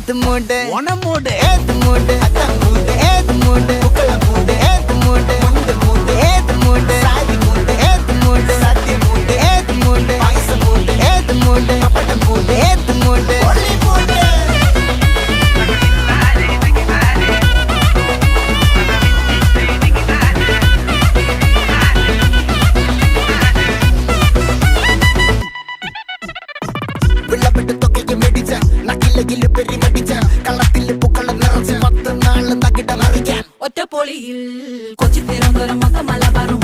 ஏத்து மூடு ஒன மூடு ஏத்து மூடு அத்த மூடு ஏத்து மூடு புக்கல மூடு ஏத்து மூடு முண்டு மூடு ஏத்து மூடு சாதி மூடு ஏத்து மூடு சத்திய மூடு ஏத்து மூடு பாயச மூடு ஏத்து மூடு அப்பட்ட மூடு ஏத்து மூடு ஒளி மூடு വിളവിട്ട് തൊക്കയ്ക്ക് മെടിച്ച നക്കിലകില് പെരി മടിച്ച കള്ളത്തില് പൂക്കള നിറച്ച് 10 നാള് തകിട മറിക്കാൻ ഒറ്റപ്പൊളിയിൽ കൊച്ചി തിരുവനന്തപുരം മൊത്തം മലബാറും